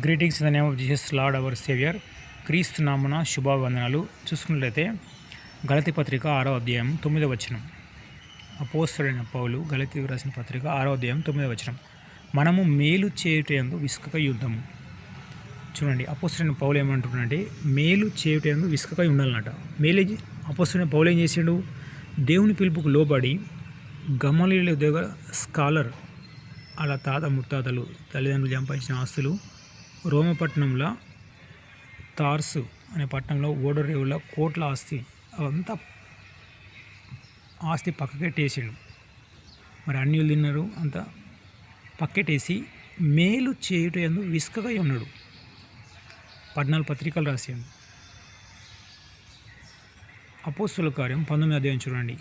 Greetings in the name of Jesus lord our saviour. క్రీస్తు నామమున శుభవందనాలు. చూసుకున్నట్లయితే గలతీ పత్రిక 6వ అధ్యాయం 9వ వచనం. అపోస్తలుడైన పౌలు గలతీయులకు రాసిన పత్రిక 6వ అధ్యాయం 9వ వచనం. మనము మేలు చేయుటయందు విసుకక యుద్ధము. చూడండి, అపోస్తలుడైన పౌలు ఏమంటున్నాడంటే మేలు చేయుటయందు విసుకక ఉండాలన్నట. అపోస్తలుడైన పౌలు ఏం చేసాడు? దేవుని పిలుపుకు లోబడి గమలీయుల దగ్గర స్కాలర్, అలా తాత ముత్తాతలు తల్లిదండ్రులు సంపాదించిన ఆస్తులు రోమపట్నంలో తార్సు అనే పట్టణంలో ఓడరేవుల కోట్ల ఆస్తి, అవంతా ఆస్తి పక్కకెట్టేసాడు. మరి అన్యులు తిన్నారు, అంతా పక్కటేసి మేలు చేయుట యందు విసుకగా ఉన్నాడు. 14 పత్రికలు రాసాడు. అపోస్తలుల కార్యం 19వ అధ్యాయం చూడండి.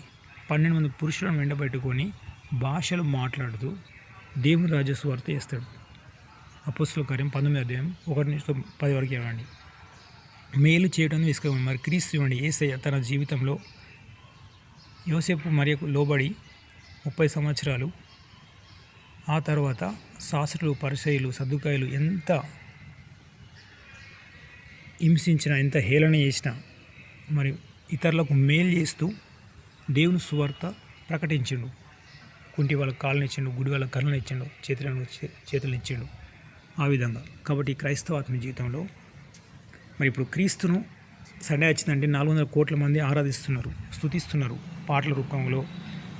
12 మంది పురుషులను వెంటబెట్టుకొని భాషలు మాట్లాడుతూ దేవుని రాజ్య సువార్త చేస్తాడు. అపోస్తలుల కార్యం 19వ అధ్యాయం 1 నుంచి 10 వరకు ఇవ్వండి. మేలు చేయడం విసుక. మరి క్రీస్తు చూడండి, యేసయ్య తన జీవితంలో యోసేపు మరియకు లోబడి 30 సంవత్సరాలు, ఆ తర్వాత శాస్త్రులు, పరిసయ్యులు, సద్దుకాయలు ఎంత హింసించినా, ఎంత హేళన చేసినా, మరి ఇతరులకు మేలు చేస్తూ దేవుని సువార్త ప్రకటించిండు. కుంటి వాళ్ళకి కాళ్ళని ఇచ్చిండు, గుడి వాళ్ళకి కళ్ళని ఇచ్చిండు, చేతులను ఇచ్చిండు. ఆ విధంగా కాబట్టి క్రైస్తవ ఆత్మ జీవితంలో మరి ఇప్పుడు క్రీస్తును సండే వచ్చిందంటే 400 కోట్ల మంది ఆరాధిస్తున్నారు, స్తుతిస్తున్నారు. పాటల రూపంలో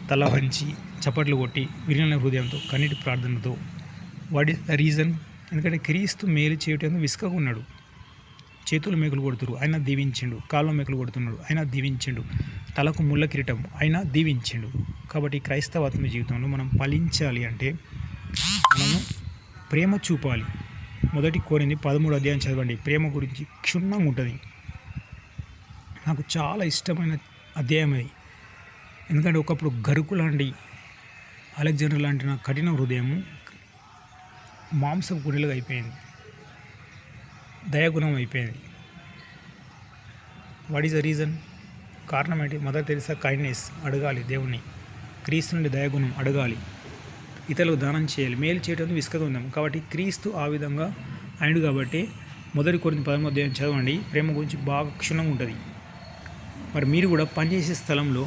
తల వంచి చప్పట్లు కొట్టి విరిగిన హృదయంతో కన్నీటి ప్రార్థనతో. What is the reason? ఎందుకంటే క్రీస్తు మేలు చేయటం విసుకగా ఉన్నాడు. చేతులు మేకులు కొడుతున్నారు, ఆయన దీవించిండు. కాళ్ళ మేకులు కొడుతున్నాడు, ఆయన దీవించిండు. తలకు ముళ్ళ కిరీటం, ఆయన దీవించిండు. కాబట్టి క్రైస్తవ ఆత్మ జీవితంలో మనం ఫలించాలి అంటే మనము ప్రేమ చూపాలి. 1 కొరింథీ 13వ అధ్యాయం చదవండి. ప్రేమ గురించి క్షుణ్ణంగా ఉంటుంది. నాకు చాలా ఇష్టమైన అధ్యాయం అది. ఎందుకంటే ఒకప్పుడు గరుకు లాంటి అలెగ్జాండర్ లాంటి నా కఠిన హృదయము మాంసపు గుండెలుగా అయిపోయింది, దయాగుణం అయిపోయింది. What is the reason? కారణం ఏంటి? మదర్ తెరిసా కైండ్నెస్ అడగాలి దేవుణ్ణి, క్రీస్తు నుండి దయాగుణం అడగాలి, ఇతరులకు దానం చేయాలి, మేలు చేయడం విసుకగా ఉందాం. కాబట్టి క్రీస్తు ఆ విధంగా అయిండు. కాబట్టి 1 కొరింథీ 13వ అధ్యాయం చదవండి. ప్రేమ గురించి బాగా క్షుణ్ణంగా ఉంటుంది. మరి మీరు కూడా పనిచేసే స్థలంలో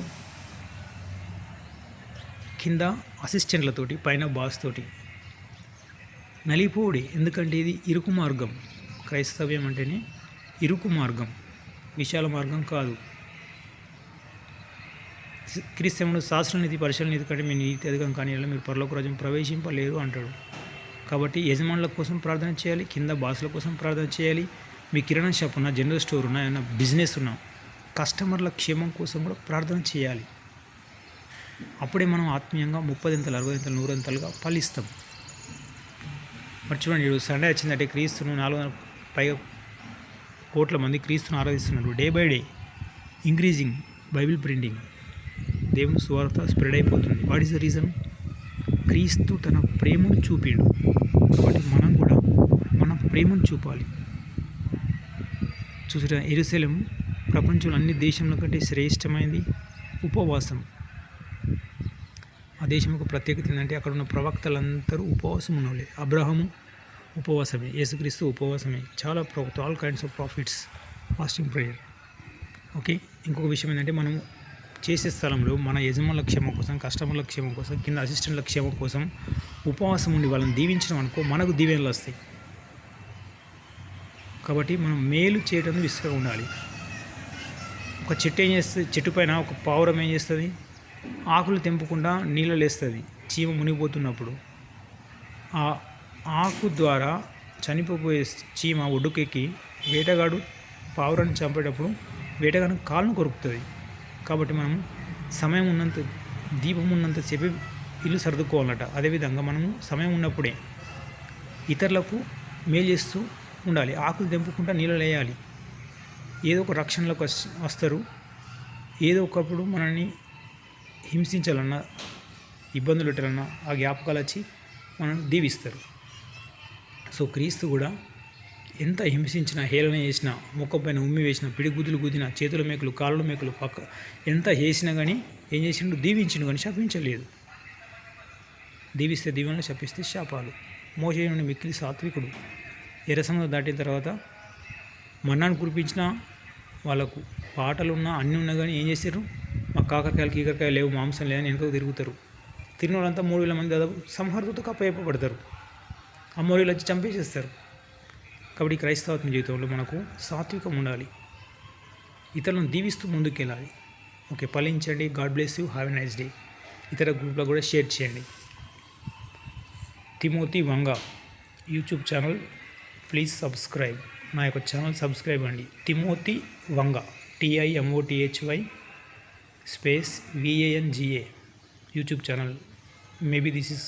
కింద అసిస్టెంట్లతోటి, పైన బాస్ తోటి నలిపోడి. ఎందుకంటే ఇది ఇరుకు మార్గం. క్రైస్తవ్యం అంటేనే ఇరుకు మార్గం, విశాల మార్గం కాదు. క్రీస్తువుడు శాస్త్ర నీతి, పరిశీలన నీతి కంటే మీ నీతి అధికం కానీ మీరు పరలోక రాజ్యం ప్రవేశింపలేరు అంటాడు. కాబట్టి యజమానుల కోసం ప్రార్థన చేయాలి, కింద బాసుల కోసం ప్రార్థన చేయాలి. మీ కిరాణా షాప్ ఉన్నా, జనరల్ స్టోర్ ఉన్నా, ఏమైనా బిజినెస్ ఉన్నా, కస్టమర్ల క్షేమం కోసం కూడా ప్రార్థన చేయాలి. అప్పుడే మనం ఆత్మీయంగా 30 అంతలు, 60 అంతలు, 100 అంతలుగా ఫలిస్తాం. మరి చూడండి, ఇప్పుడు సండే వచ్చిందంటే క్రీస్తును 400 పైగా కోట్ల మంది క్రీస్తును ఆరాధిస్తున్నారు. Day by day increasing Bible printing, దేవుని సువార్త స్ప్రెడ్ అయిపోతుంది. What is the reason? క్రీస్తు తన ప్రేమను చూపిండు. కాబట్టి మనం కూడా మన ప్రేమను చూపాలి. చూసిన యెరూషలేం ప్రపంచంలో అన్ని దేశంలో కంటే శ్రేష్టమైనది ఉపవాసం. ఆ దేశం యొక్క ప్రత్యేకత ఏంటంటే అక్కడ ఉన్న ప్రవక్తలందరూ ఉపవాసం ఉన్నవాళ్ళే. అబ్రహాము ఉపవాసమే, యేసుక్రీస్తు ఉపవాసమే. చాలా all kinds of profits, fasting prayer. Okay, ఇంకొక విషయం ఏంటంటే మనం చేసే స్థలంలో మన యజమానుల క్షేమం కోసం, కస్టమర్ల క్షేమం కోసం, కింద అసిస్టెంట్ల క్షేమం కోసం ఉపవాసం ఉండి వాళ్ళని దీవించడం అనుకో, మనకు దీవెనలు వస్తాయి. కాబట్టి మనం మేలు చేయడం విసుకగా ఉండాలి. ఒక చెట్టు ఏం చేస్తుంది? చెట్టు పైన ఒక పావురం ఏం చేస్తుంది? ఆకులు తెంపకుండా నీళ్ళు వేస్తుంది. చీమ మునిగిపోతున్నప్పుడు ఆ ఆకు ద్వారా చనిపోయే చీమ ఒడ్డుకెక్కి వేటగాడు పావురాన్ని చంపేటప్పుడు వేటగాడిని కాళ్ళను కొరుకుతుంది. కాబట్టి మనం సమయం ఉన్నంత, దీపం ఉన్నంత చెప్పి ఇల్లు సర్దుకోవాలట. అదేవిధంగా మనము సమయం ఉన్నప్పుడే ఇతరులకు మేలు చేస్తూ ఉండాలి. ఆకులు తెంపుకుంటా నీళ్ళు వేయాలి. ఏదో ఒక రక్షణలోకి వస్తారు. ఏదో ఒకప్పుడు మనల్ని హింసించాలన్నా, ఇబ్బందులు పెట్టాలన్నా ఆ జ్ఞాపకాలు వచ్చి మనం దీవిస్తారు. సో క్రీస్తు కూడా ఎంత హింసించినా, హేళన చేసినా, ముఖం పైన ఉమ్మి వేసినా, పిడిగుద్దులు గుద్దినా, చేతుల మేకులు, కాళ్ళ మేకులు ఎంత చేసినా కానీ ఏం చేసిండు? దీవించిండు కానీ శపించలేదు. దీవిస్తే దీవెనలు, శపిస్తే శాపాలు. మోషే నుండి మిక్కిలి సాత్వికుడు. ఎర్ర సముద్రం దాటిన తర్వాత మన్నాను కురిపించిన వాళ్ళకు పాటలు ఉన్నా అన్నీ ఉన్నా కానీ ఏం చేశారు, మా కాకరకాయలు కీకరకాయలు లేవు, మాంసం లేదని వెనుకకు తిరుగుతారు. తిరిగిన వాళ్ళంతా 3,000 మంది దాదాపు సంహర్దతో అప్పయ్యపడతారు. అమ్మోరీలు వచ్చి చంపేసేస్తారు. కాబట్టి క్రైస్తవాత్మ జీవితంలో మనకు సాత్వికం ఉండాలి, ఇతరులను దీవిస్తూ ముందుకెళ్ళాలి. ఓకే, ఫలించండి. God bless you. Have a nice day. ఇతర గ్రూప్లో కూడా షేర్ చేయండి. Timothy Vanga YouTube channel please subscribe. నా యొక్క ఛానల్ సబ్స్క్రైబ్ అండి. Timothy Vanga TIMOTHY space VANGA YouTube channel. Maybe this is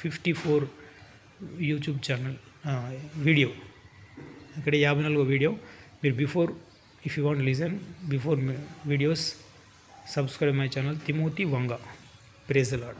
54 YouTube channel video. ఇక్కడ 54 వీడియో. మీరు before if you want listen before videos, subscribe my channel Timothy Vanga. Praise the Lord.